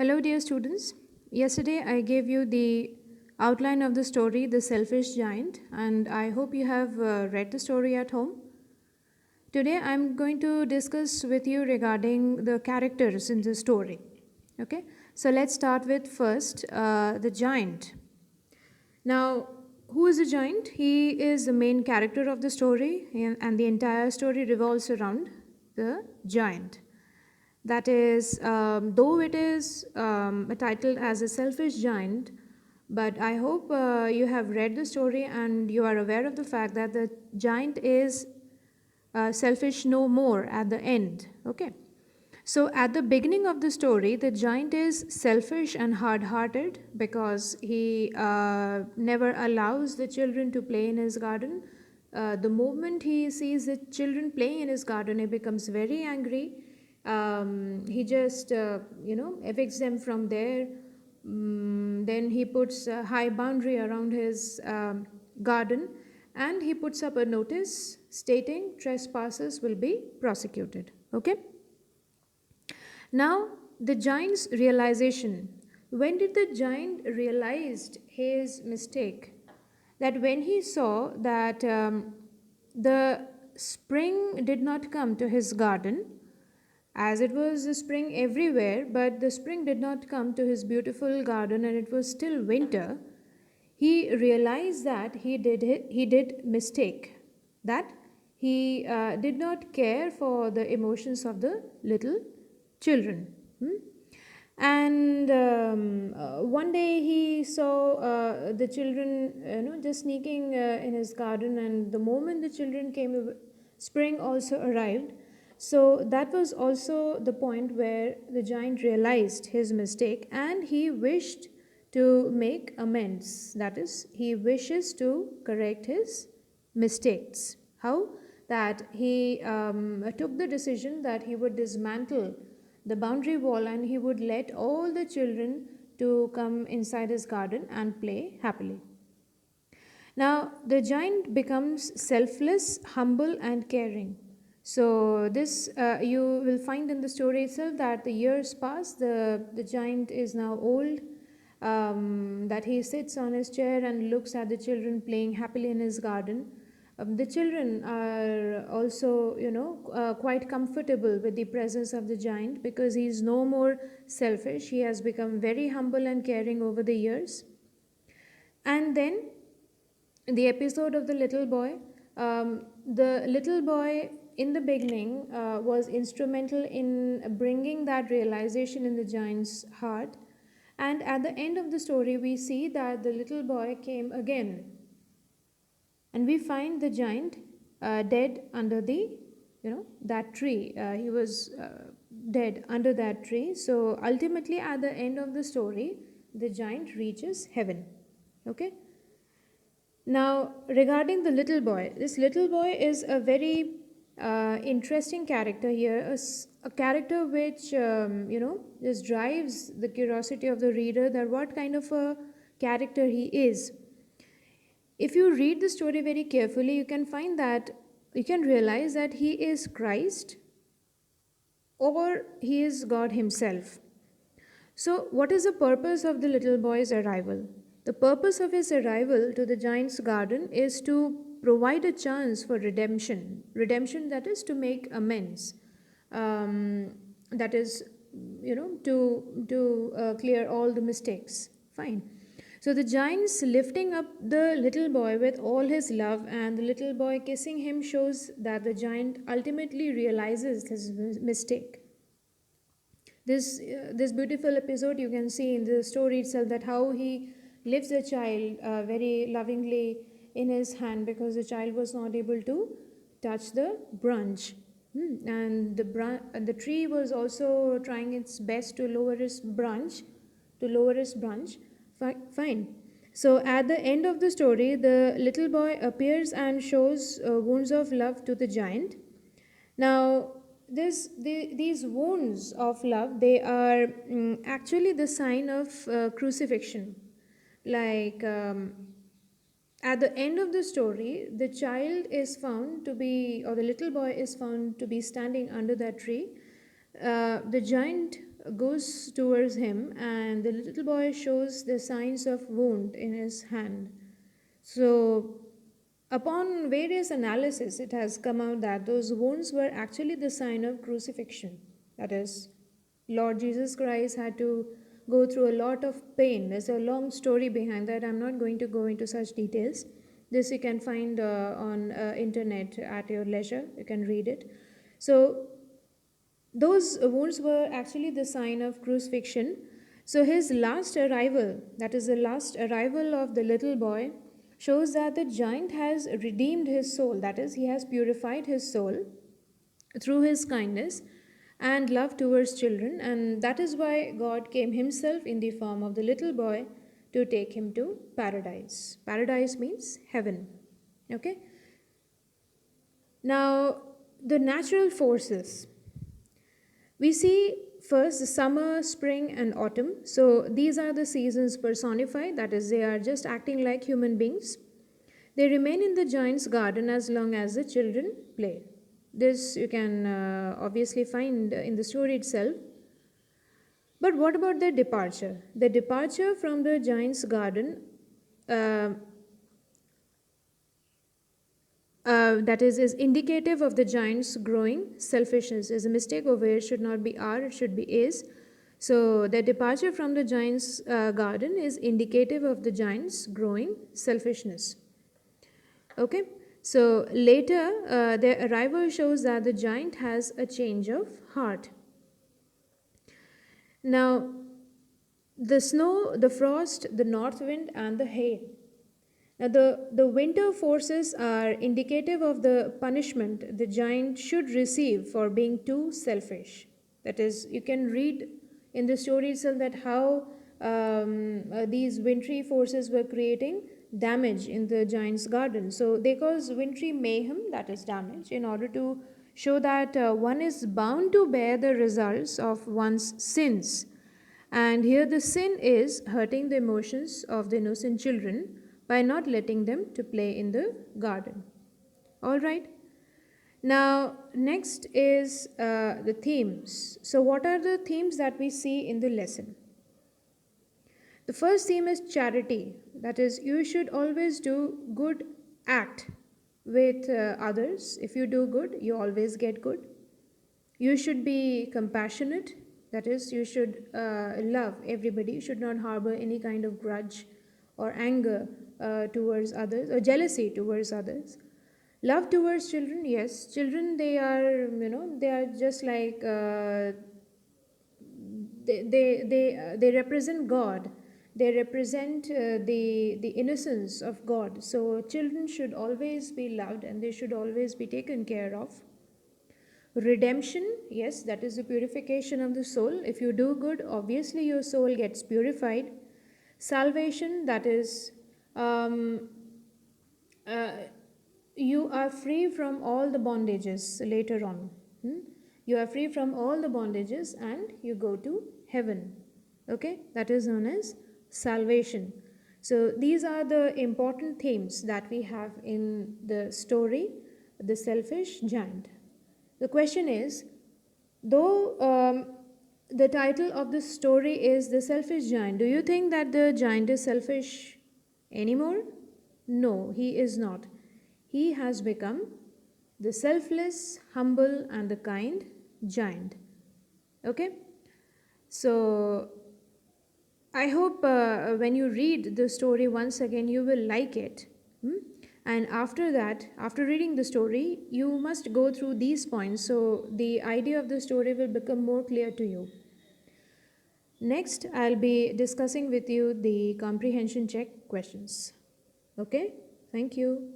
Hello, dear students. Yesterday I gave you the outline of the story, The Selfish Giant, and I hope you have read the story at home. Today I'm going to discuss with you regarding the characters in the story. Okay, so let's start with first the giant. Now, who is the giant? He is the main character of the story, and the entire story revolves around the giant. That is, though it is titled as a selfish giant, but I hope you have read the story and you are aware of the fact that the giant is selfish no more at the end. Okay. So, at the beginning of the story, the giant is selfish and hard hearted because he never allows the children to play in his garden. The moment he sees the children playing in his garden, he becomes very angry. He just, evicts them from there. Then he puts a high boundary around his garden and he puts up a notice stating trespassers will be prosecuted. Okay. Now, the giant's realization. When did the giant realized his mistake? That when he saw that the spring did not come to his garden, as it was a spring everywhere, but the spring did not come to his beautiful garden and it was still winter, he realized that he did mistake, that he did not care for the emotions of the little children. And one day he saw the children, just sneaking in his garden, and the moment the children came, spring also arrived. So that was also the point where the giant realized his mistake and he wished to make amends. That is, he wishes to correct his mistakes. How? That he took the decision that he would dismantle the boundary wall and he would let all the children to come inside his garden and play happily. Now, the giant becomes selfless, humble, and caring. So, this you will find in the story itself that the years pass, the giant is now old, that he sits on his chair and looks at the children playing happily in his garden. The children are also, quite comfortable with the presence of the giant because he is no more selfish. He has become very humble and caring over the years. And then the episode of the little boy. The little boy in the beginning was instrumental in bringing that realization in the giant's heart. And at the end of the story, we see that the little boy came again. And we find the giant dead under that tree. He was dead under that tree. So ultimately, at the end of the story, the giant reaches heaven. Okay. Now, regarding the little boy, this little boy is a very interesting character here, a character which, just drives the curiosity of the reader that what kind of a character he is. If you read the story very carefully, you can find that you can realize that he is Christ or he is God himself. So, what is the purpose of the little boy's arrival? The purpose of his arrival to the giant's garden is to provide a chance for redemption. Redemption, that is to make amends. That is, to clear all the mistakes. Fine. So the giant's lifting up the little boy with all his love, and the little boy kissing him shows that the giant ultimately realizes his mistake. This beautiful episode you can see in the story itself, that how he lifts the child very lovingly in his hand because the child was not able to touch the branch. And the tree was also trying its best to lower its branch. Fine. So at the end of the story, the little boy appears and shows wounds of love to the giant. Now, these wounds of love, they are actually the sign of crucifixion. Like at the end of the story, the child is found to be, or the little boy is found to be standing under that tree. The giant goes towards him, and the little boy shows the signs of wound in his hand. So, upon various analysis, it has come out that those wounds were actually the sign of crucifixion. That is, Lord Jesus Christ had to go through a lot of pain. There's a long story behind that. I'm not going to go into such details. This you can find on internet at your leisure. You can read it. So those wounds were actually the sign of crucifixion. So his last arrival, that is the last arrival of the little boy, shows that the giant has redeemed his soul. That is, he has purified his soul through his kindness and love towards children, and that is why God came himself in the form of the little boy to take him to paradise. Paradise means heaven. Okay? Now, the natural forces. We see first the summer, spring, and autumn. So these are the seasons personified, that is, they are just acting like human beings. They remain in the giant's garden as long as the children play. This you can obviously find in the story itself. But what about their departure? The departure from the giant's garden, uh, that is indicative of the giant's growing selfishness. Is a mistake over here. It should not be are, it should be is. So the departure from the giant's garden is indicative of the giant's growing selfishness. Okay. So later, their arrival shows that the giant has a change of heart. Now, the snow, the frost, the north wind, and the hail. Now, the winter forces are indicative of the punishment the giant should receive for being too selfish. That is, you can read in the story itself that how these wintry forces were creating damage in the giant's garden. So they cause wintry mayhem, that is damage, in order to show that one is bound to bear the results of one's sins. And here the sin is hurting the emotions of the innocent children by not letting them to play in the garden. All right. Now, next is the themes. So, what are the themes that we see in the lesson? The first theme is charity. That is, you should always do good act with others. If you do good, you always get good. You should be compassionate. That is, you should love everybody. You should not harbor any kind of grudge or anger towards others or jealousy towards others. Love towards children, yes. Children, they are, they are just like they represent God. They represent the innocence of God. So children should always be loved and they should always be taken care of. Redemption, yes, that is the purification of the soul. If you do good, obviously your soul gets purified. Salvation, that is, you are free from all the bondages later on. You are free from all the bondages and you go to heaven. Okay, that is known as salvation. So these are the important themes that we have in the story, The Selfish Giant. The question is, though the title of the story is The Selfish Giant, do you think that the giant is selfish anymore? No, he is not. He has become the selfless, humble, and the kind giant. Okay? So, I hope when you read the story once again, you will like it. And after that, after reading the story, you must go through these points so the idea of the story will become more clear to you. Next, I'll be discussing with you the comprehension check questions. Okay? Thank you.